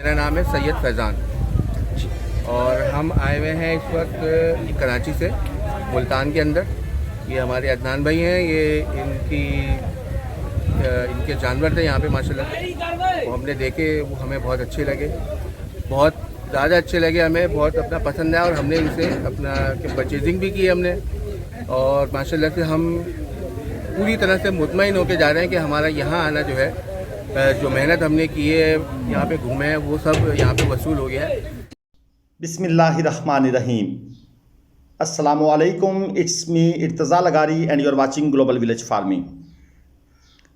मेरा नाम है सैयद फैज़ान और हम आए हुए हैं इस वक्त कराची से, मुल्तान के अंदर। ये हमारे अदनान भाई हैं। ये इनके जानवर थे यहाँ पे माशाल्लाह, वो हमने देखे, वो हमें बहुत अच्छे लगे, बहुत ज़्यादा अच्छे लगे, हमें बहुत अपना पसंद आया और हमने इनसे अपना परचेजिंग भी की हमने। और माशाल्लाह से हम पूरी तरह से मुतमईन होकर जा रहे हैं कि हमारा यहाँ आना जो है, जो मेहनत हमने की है, यहाँ पे घूमे हैं, वो सब यहाँ पे वसूल हो गया है। बिस्मिल्लाहिर्रहमानिर्रहीम। अस्सलामुअलैकुम, इट्स मी इर्तज़ा लगारी and you are watching global village farming.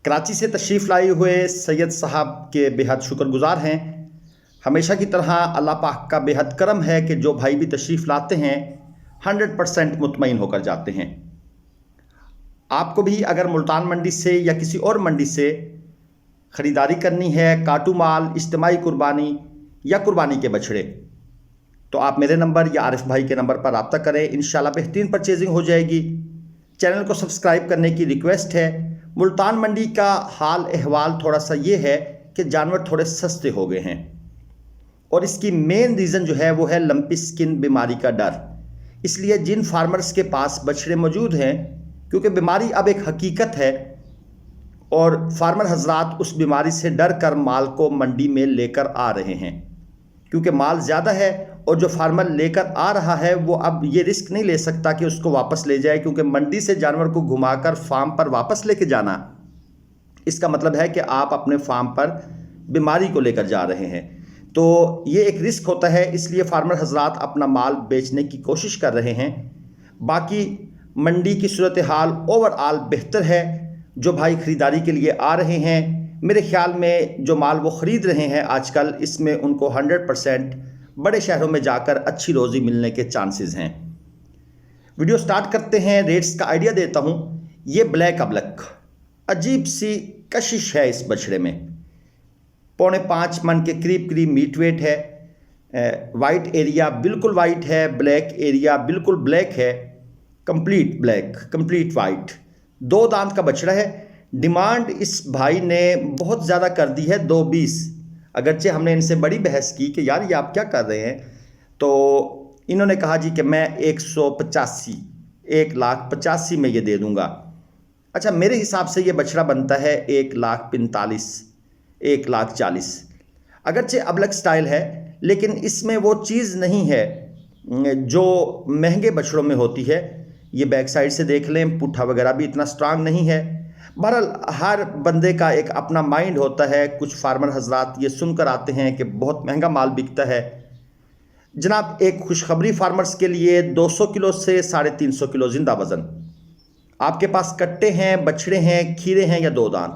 Karachi से तशरीफ़ लाए हुए सैयद साहब के बेहद शुक्रगुजार हैं। हमेशा की तरह अल्लाह पाक का बेहद करम है कि जो भाई भी तशरीफ़ लाते हैं 100% मुतमईन होकर जाते हैं। आपको भी अगर मुल्तान मंडी से या किसी और मंडी से ख़रीदारी करनी है, काटू माल, इज्तिमाई कुर्बानी या कुर्बानी के बछड़े, तो आप मेरे नंबर या आरिफ भाई के नंबर पर रब्ता करें। इंशाल्लाह बेहतरीन परचेजिंग हो जाएगी। चैनल को सब्सक्राइब करने की रिक्वेस्ट है। मुल्तान मंडी का हाल अहवाल थोड़ा सा ये है कि जानवर थोड़े सस्ते हो गए हैं और इसकी मेन रीज़न जो है वो है लंपी स्किन बीमारी का डर। इसलिए जिन फार्मर्स के पास बछड़े मौजूद हैं, क्योंकि बीमारी अब एक हकीकत है और फार्मर हजरात उस बीमारी से डर कर माल को मंडी में लेकर आ रहे हैं, क्योंकि माल ज़्यादा है और जो फार्मर लेकर आ रहा है वो अब ये रिस्क नहीं ले सकता कि उसको वापस ले जाए, क्योंकि मंडी से जानवर को घुमाकर फार्म पर वापस लेके जाना, इसका मतलब है कि आप अपने फार्म पर बीमारी को लेकर जा रहे हैं। तो ये एक रिस्क होता है, इसलिए फार्मर हजरात अपना माल बेचने की कोशिश कर रहे हैं। बाकी मंडी की सूरत हाल ओवरऑल बेहतर है। जो भाई ख़रीदारी के लिए आ रहे हैं, मेरे ख़्याल में जो माल वो ख़रीद रहे हैं आजकल, इसमें उनको 100% बड़े शहरों में जाकर अच्छी रोज़ी मिलने के चांसेस हैं। वीडियो स्टार्ट करते हैं। रेट्स का आइडिया देता हूँ। ये ब्लैक अबलक, अजीब सी कशिश है इस बछड़े में, 4.5 मन के करीब मीट वेट है। वाइट एरिया बिल्कुल वाइट है, ब्लैक एरिया बिल्कुल ब्लैक है, कंप्लीट ब्लैक, कंप्लीट वाइट। 2 दांत का बछड़ा है। डिमांड इस भाई ने बहुत ज़्यादा कर दी है, 220। अगरचे हमने इनसे बड़ी बहस की कि यार ये आप क्या कर रहे हैं, तो इन्होंने कहा जी कि मैं 185, 1,85,000 में ये दे दूंगा। अच्छा, मेरे हिसाब से ये बछड़ा बनता है 1,45,000, 1,40,000। अगरचे अबलक स्टाइल है, लेकिन इसमें वो चीज़ नहीं है जो महंगे बछड़ों में होती है। ये बैक साइड से देख लें, पुट्ठा वगैरह भी इतना स्ट्रांग नहीं है। बहरहाल हर बंदे का एक अपना माइंड होता है। कुछ फार्मर हजरात ये सुनकर आते हैं कि बहुत महंगा माल बिकता है। जनाब, एक खुशखबरी फार्मर्स के लिए, 200 किलो से 350 किलो जिंदा वज़न आपके पास कट्टे हैं, बछड़े हैं, खीरे हैं या 2 दांत,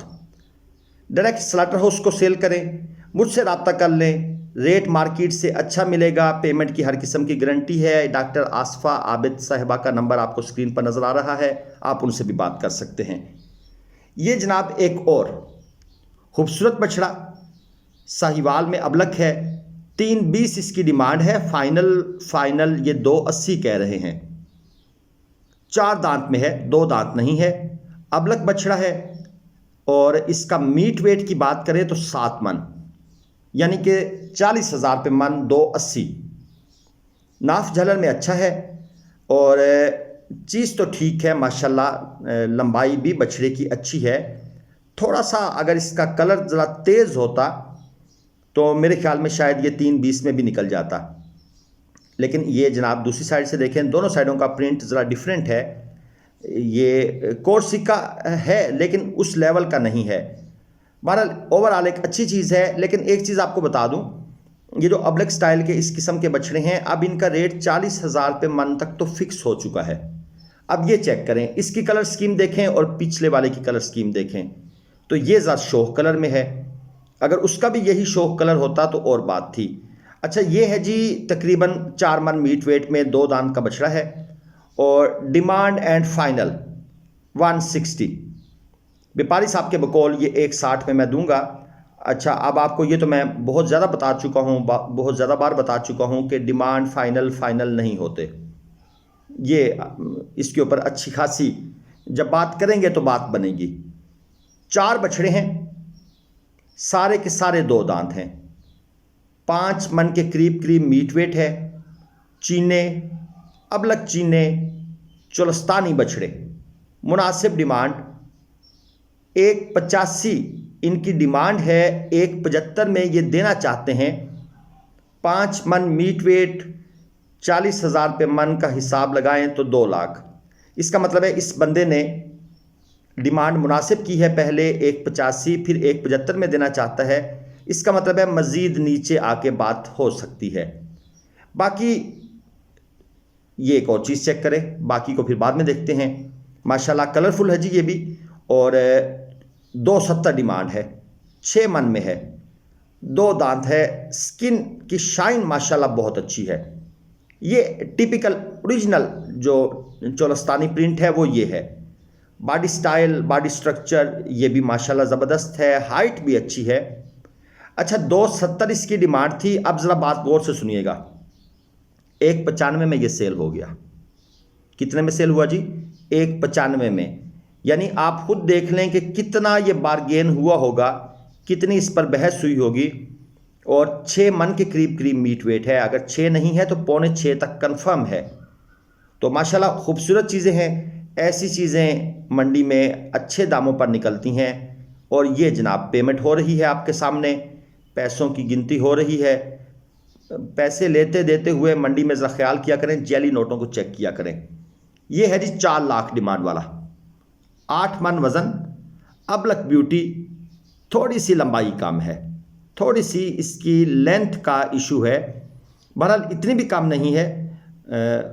डायरेक्ट स्लाटर हाउस को सेल करें, मुझसे रब्ता कर लें। रेट मार्केट से अच्छा मिलेगा, पेमेंट की हर किस्म की गारंटी है। डॉक्टर आसफ़ा आबिद साहिबा का नंबर आपको स्क्रीन पर नज़र आ रहा है, आप उनसे भी बात कर सकते हैं। ये जनाब एक और खूबसूरत बछड़ा साहिवाल में अबलक है, 320 इसकी डिमांड है। फाइनल ये 280 कह रहे हैं। 4 दांत में है, 2 दांत नहीं है, अबलक बछड़ा है। और इसका मीट वेट की बात करें तो 7 मन, यानी कि 40,000 पे मन, 280। नाफ झलर में अच्छा है और चीज़ तो ठीक है माशाल्लाह। लंबाई भी बछड़े की अच्छी है। थोड़ा सा अगर इसका कलर ज़रा तेज़ होता तो मेरे ख्याल में शायद ये 320 में भी निकल जाता। लेकिन ये जनाब दूसरी साइड से देखें, दोनों साइडों का प्रिंट ज़रा डिफरेंट है। ये कोर्सिका है लेकिन उस लेवल का नहीं है। बहरहाल ओवरऑल एक अच्छी चीज़ है। लेकिन एक चीज़ आपको बता दूं, ये जो अबलक स्टाइल के इस किस्म के बछड़े हैं, अब इनका रेट 40,000 पे मन तक तो फिक्स हो चुका है। अब ये चेक करें, इसकी कलर स्कीम देखें और पिछले वाले की कलर स्कीम देखें, तो ये ज़रा शोख कलर में है। अगर उसका भी यही शोख कलर होता तो और बात थी। अच्छा, ये है जी तकरीबन 4 मन मीट वेट में, 2 दांत का बछड़ा है और डिमांड एंड फाइनल 160। व्यापारी साहब के बकौल ये 160 में मैं दूंगा। अच्छा, अब आपको ये तो मैं बहुत ज़्यादा बता चुका हूँ, बहुत ज़्यादा बार बता चुका हूँ कि डिमांड फाइनल नहीं होते। ये इसके ऊपर अच्छी खासी जब बात करेंगे तो बात बनेगी। 4 बछड़े हैं, सारे के सारे 2 दांत हैं। 5 मन के करीब करीब मीट वेट है। चीने, अबलग चीने, चोलस्तानी बछड़े, मुनासिब डिमांड 185 इनकी डिमांड है। 175 में ये देना चाहते हैं। 5 मन मीट वेट 40,000 रुपये मन का हिसाब लगाएं तो 2 लाख। इसका मतलब है इस बंदे ने डिमांड मुनासिब की है, पहले 185 फिर 175 में देना चाहता है। इसका मतलब है मज़ीद नीचे आके बात हो सकती है। बाकी ये एक और चीज़ चेक करें, बाकी को फिर बाद में देखते हैं। माशाल्लाह कलरफुल है जी ये भी, और 270 डिमांड है, 6 मन में है, 2 दांत है, स्किन की शाइन माशाल्लाह बहुत अच्छी है। ये टिपिकल ओरिजिनल जो चोलस्तानी प्रिंट है वो ये है। बॉडी स्टाइल, बॉडी स्ट्रक्चर ये भी माशाल्लाह ज़बरदस्त है, हाइट भी अच्छी है। अच्छा 270 इसकी डिमांड थी। अब ज़रा बात गौर से सुनिएगा। 195 में ये सेल हो गया। कितने में सेल हुआ जी? 195 में। यानी आप खुद देख लें कि कितना ये बारगेन हुआ होगा, कितनी इस पर बहस हुई होगी। और 6 मन के करीब करीब मीट वेट है, अगर 6 नहीं है तो 5.25 तक कंफर्म है। तो माशाल्लाह खूबसूरत चीज़ें हैं। ऐसी चीज़ें मंडी में अच्छे दामों पर निकलती हैं। और ये जनाब पेमेंट हो रही है आपके सामने, पैसों की गिनती हो रही है। पैसे लेते देते हुए मंडी में ज़रा ख्याल किया करें, जेली नोटों को चेक किया करें। ये है जी 4 लाख डिमांड वाला, 8 मन वज़न, अबलक ब्यूटी, थोड़ी सी लंबाई कम है, थोड़ी सी इसकी लेंथ का इशू है। बहरहाल इतनी भी कम नहीं है,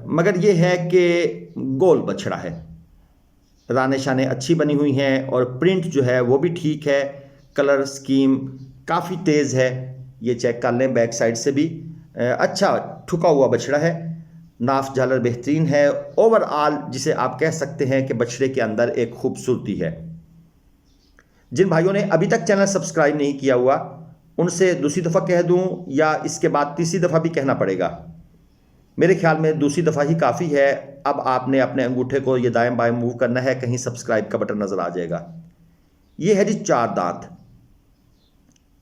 मगर ये है कि गोल बछड़ा है, राने शाने अच्छी बनी हुई हैं और प्रिंट जो है वो भी ठीक है। कलर स्कीम काफ़ी तेज़ है, ये चेक कर लें बैक साइड से भी। अच्छा ठुका हुआ बछड़ा है, नाफ झालर बेहतरीन है। ओवरऑल जिसे आप कह सकते हैं कि बछड़े के अंदर एक खूबसूरती है। जिन भाइयों ने अभी तक चैनल सब्सक्राइब नहीं किया हुआ उनसे दूसरी दफ़ा कह दूं या इसके बाद तीसरी दफ़ा भी कहना पड़ेगा? मेरे ख्याल में दूसरी दफ़ा ही काफ़ी है। अब आपने अपने अंगूठे को ये दाएं बाएं मूव करना है, कहीं सब्सक्राइब का बटन नज़र आ जाएगा। ये है जी 4 दांत,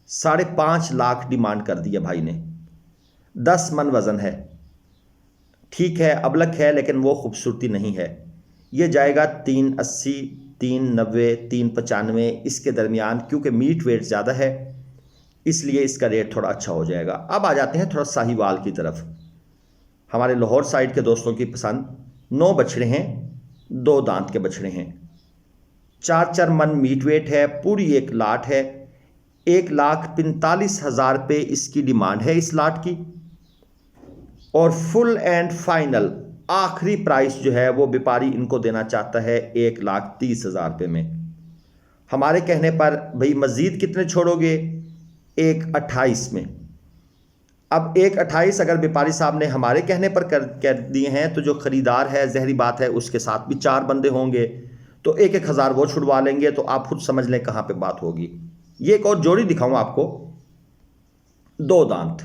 5.5 लाख डिमांड कर दी है भाई ने। 10 मन वज़न है, ठीक है अबलक है लेकिन वो खूबसूरती नहीं है। ये जाएगा 380, 390, 395 इसके दरमियान, क्योंकि मीट वेट ज़्यादा है इसलिए इसका रेट थोड़ा अच्छा हो जाएगा। अब आ जाते हैं थोड़ा साहिवाल की तरफ। हमारे लाहौर साइड के दोस्तों की पसंद। 9 बछड़े हैं, 2 दांत के बछड़े हैं, 4 मन मीट वेट है, पूरी एक लाट है। 1,45,000 रुपये इसकी डिमांड है इस लाट की। और फुल एंड फाइनल आखिरी प्राइस जो है वो व्यापारी इनको देना चाहता है 1,30,000 रुपये में। हमारे कहने पर भाई मज़ीद कितने छोड़ोगे? 1,28 में। अब 1,28 अगर व्यापारी साहब ने हमारे कहने पर कर दिए हैं तो जो ख़रीदार है ज़हरी बात है उसके साथ भी 4 बंदे होंगे तो 1,000 वो छुड़वा लेंगे। तो आप खुद समझ लें कहाँ पे बात होगी। ये एक और जोड़ी दिखाऊं आपको, 2 दांत,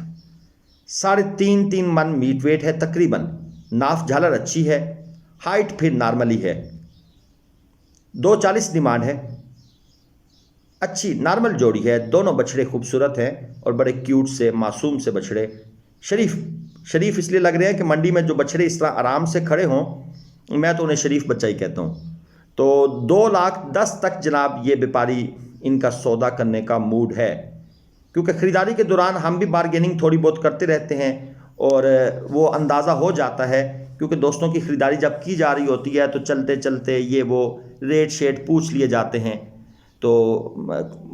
3.5 मन मीट वेट है तकरीबन। नाफ झालर अच्छी है, हाइट फिर नॉर्मली है। 240 डिमांड है, अच्छी नॉर्मल जोड़ी है। दोनों बछड़े खूबसूरत हैं और बड़े क्यूट से मासूम से बछड़े। शरीफ इसलिए लग रहे हैं कि मंडी में जो बछड़े इस तरह आराम से खड़े हों, मैं तो उन्हें शरीफ बच्चा ही कहता हूँ। तो 2,10,000 तक जनाब ये व्यापारी इनका सौदा करने का मूड है, क्योंकि ख़रीदारी के दौरान हम भी बारगेनिंग थोड़ी बहुत करते रहते हैं और वो अंदाज़ा हो जाता है, क्योंकि दोस्तों की ख़रीदारी जब की जा रही होती है तो चलते चलते ये वो रेट शेट पूछ लिए जाते हैं, तो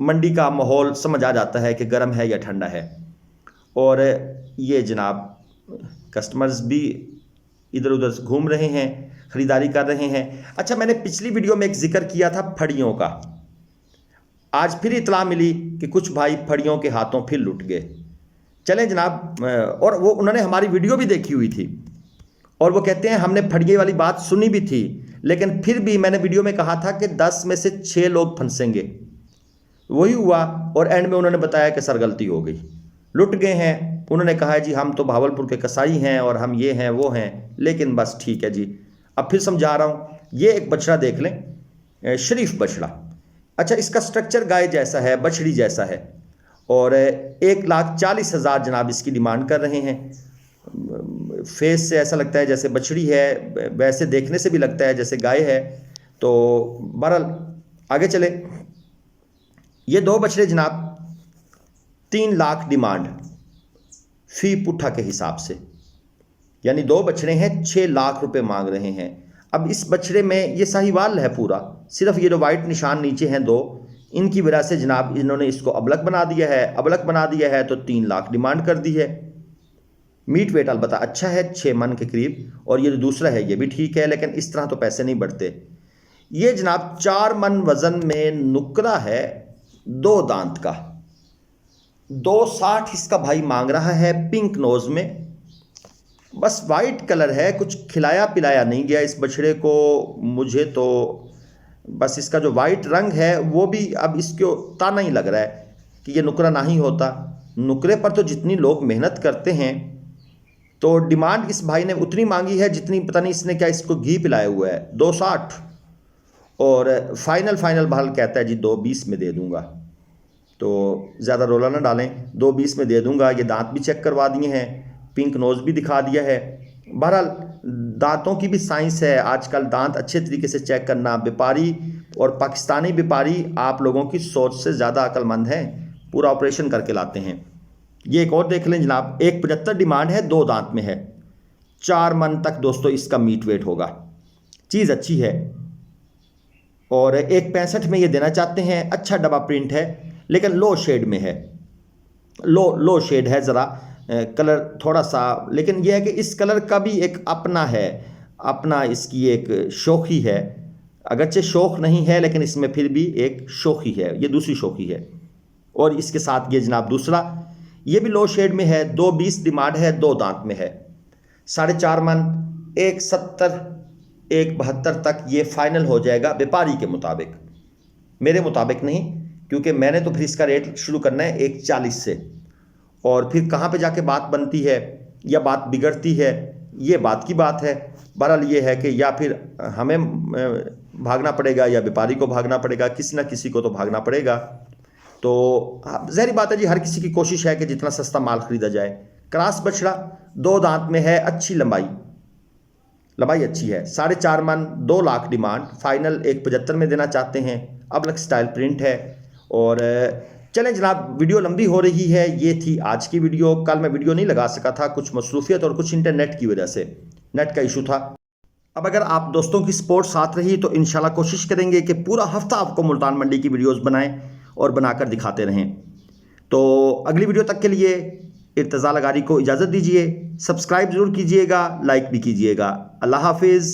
मंडी का माहौल समझ आ जाता है कि गर्म है या ठंडा है। और ये जनाब कस्टमर्स भी इधर उधर घूम रहे हैं, ख़रीदारी कर रहे हैं। अच्छा मैंने पिछली वीडियो में एक जिक्र किया था फड़ियों का। आज फिर इतला मिली कि कुछ भाई फड़ियों के हाथों फिर लुट गए। चलें जनाब, और वो उन्होंने हमारी वीडियो भी देखी हुई थी और वो कहते हैं हमने फड़िए वाली बात सुनी भी थी, लेकिन फिर भी मैंने वीडियो में कहा था कि 10 में से 6 लोग फंसेंगे। वही हुआ और एंड में उन्होंने बताया कि सर गलती हो गई, लुट गए हैं। उन्होंने कहा है जी हम तो भावलपुर के कसाई हैं और हम ये हैं वो हैं, लेकिन बस ठीक है जी। अब फिर समझा रहा हूँ, ये एक बछड़ा देख लें, शरीफ बछड़ा। अच्छा इसका स्ट्रक्चर गाय जैसा है, बछड़ी जैसा है और 1,40,000 जनाब इसकी डिमांड कर रहे हैं। फेस से ऐसा लगता है जैसे बछड़ी है, वैसे देखने से भी लगता है जैसे गाय है। तो बहरहाल आगे चले। ये दो बछड़े जनाब 3 लाख डिमांड फी पुट्ठा के हिसाब से, यानी 2 बछड़े हैं, 6 लाख रुपए मांग रहे हैं। अब इस बछड़े में ये साहिवाल है पूरा, सिर्फ ये जो वाइट निशान नीचे हैं 2, इनकी वजह से जनाब इन्होंने इसको अबलक बना दिया है। अबलक बना दिया है तो 3 लाख डिमांड कर दी है। मीट वेट अलबत्ता अच्छा है, 6 मन के करीब, और ये जो दूसरा है ये भी ठीक है, लेकिन इस तरह तो पैसे नहीं बढ़ते। ये जनाब 4 मन वजन में नुकरा है, 2 दांत का, 260 इसका भाई मांग रहा है, पिंक नोज में, बस वाइट कलर है। कुछ खिलाया पिलाया नहीं गया इस बछड़े को। मुझे तो बस इसका जो वाइट रंग है वो भी अब इसको ताना ही लग रहा है कि ये नुकरा ना ही होता। नुकरे पर तो जितनी लोग मेहनत करते हैं, तो डिमांड इस भाई ने उतनी मांगी है जितनी पता नहीं इसने क्या इसको घी पिलाया हुआ है, 260। और फाइनल बहाल कहता है जी 220 में दे दूंगा। तो ज़्यादा रोला ना डालें, 220 में दे दूंगा। ये दांत भी चेक करवा दिए हैं, पिंक नोज भी दिखा दिया है। बहरहाल दांतों की भी साइंस है आजकल, दांत अच्छे तरीके से चेक करना। व्यापारी और पाकिस्तानी व्यापारी आप लोगों की सोच से ज़्यादा अक्लमंद हैं, पूरा ऑपरेशन करके लाते हैं। ये एक और देख लें जनाब, 175 डिमांड है, 2 दांत में है, 4 मन तक दोस्तों इसका मीट वेट होगा। चीज़ अच्छी है। और 165 में ये देना चाहते हैं। अच्छा डबा प्रिंट है, लेकिन लो शेड में है, लो शेड है ज़रा, कलर थोड़ा सा, लेकिन यह है कि इस कलर का भी एक अपना है, अपना इसकी एक शौखी है। अगरचे शौक नहीं है, लेकिन इसमें फिर भी एक शौखी है, ये दूसरी शौखी है। और इसके साथ ये जनाब दूसरा, ये भी लो शेड में है, 220 डिमांड है, 2 दांत में है, 4.5 मन, 170 172 तक ये फाइनल हो जाएगा व्यापारी के मुताबिक, मेरे मुताबिक नहीं, क्योंकि मैंने तो फिर इसका रेट शुरू करना है 140 से। और फिर कहाँ पे जाके बात बनती है या बात बिगड़ती है, ये बात की बात है। बहरहाल ये है कि या फिर हमें भागना पड़ेगा या व्यापारी को भागना पड़ेगा, किसी ना किसी को तो भागना पड़ेगा। तो ज़ाहिर बात है जी, हर किसी की कोशिश है कि जितना सस्ता माल ख़रीदा जाए। क्रॉस बछड़ा 2 दांत में है, अच्छी लंबाई अच्छी है, 4.5 मन, 2 लाख डिमांड, फाइनल 175 में देना चाहते हैं। अबलक स्टाइल प्रिंट है। और चलें जनाब, वीडियो लंबी हो रही है, ये थी आज की वीडियो। कल मैं वीडियो नहीं लगा सका था, कुछ मसरूफियत और कुछ इंटरनेट की वजह से, नेट का इशू था। अब अगर आप दोस्तों की सपोर्ट साथ रही तो इंशाल्लाह कोशिश करेंगे कि पूरा हफ्ता आपको मुल्तान मंडी की वीडियोस बनाएं और बनाकर दिखाते रहें। तो अगली वीडियो तक के लिए इर्तज़ा लगारी को इजाज़त दीजिए। सब्सक्राइब ज़रूर कीजिएगा, लाइक भी कीजिएगा। अल्लाह हाफिज़।